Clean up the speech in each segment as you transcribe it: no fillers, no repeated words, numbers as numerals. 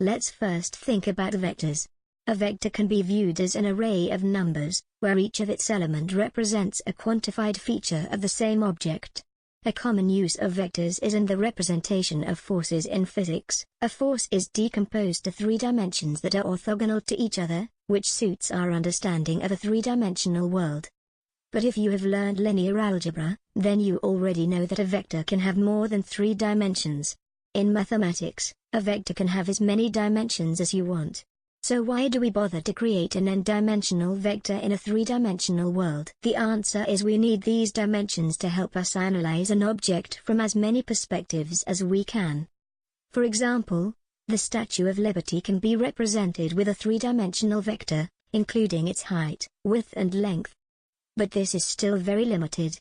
Let's first think about vectors. A vector can be viewed as an array of numbers, where each of its elements represents a quantified feature of the same object. A common use of vectors is in the representation of forces in physics. A force is decomposed to three dimensions that are orthogonal to each other, which suits our understanding of a three-dimensional world. But if you have learned linear algebra, then you already know that a vector can have more than three dimensions. In mathematics, a vector can have as many dimensions as you want. So why do we bother to create an n-dimensional vector in a three-dimensional world? The answer is we need these dimensions to help us analyze an object from as many perspectives as we can. For example, the Statue of Liberty can be represented with a three-dimensional vector, including its height, width and length. But this is still very limited.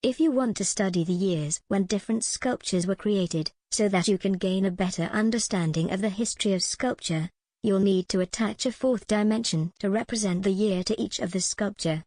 If you want to study the years when different sculptures were created, so that you can gain a better understanding of the history of sculpture, you'll need to attach a fourth dimension to represent the year to each of the sculpture.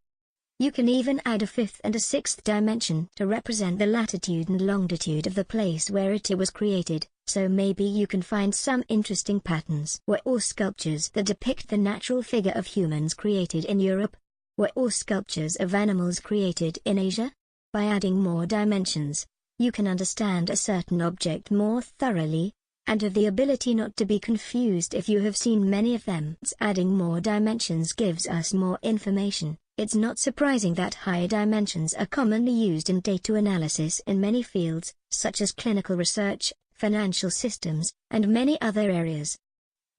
You can even add a fifth and a sixth dimension to represent the latitude and longitude of the place where it was created, so maybe you can find some interesting patterns. Were all sculptures that depict the natural figure of humans created in Europe? Were all sculptures of animals created in Asia? By adding more dimensions, you can understand a certain object more thoroughly, and have the ability not to be confused if you have seen many of them. Adding more dimensions gives us more information. It's not surprising that higher dimensions are commonly used in data analysis in many fields, such as clinical research, financial systems, and many other areas.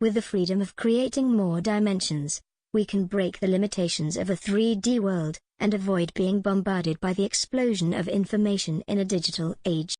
With the freedom of creating more dimensions, we can break the limitations of a 3D world, and avoid being bombarded by the explosion of information in a digital age.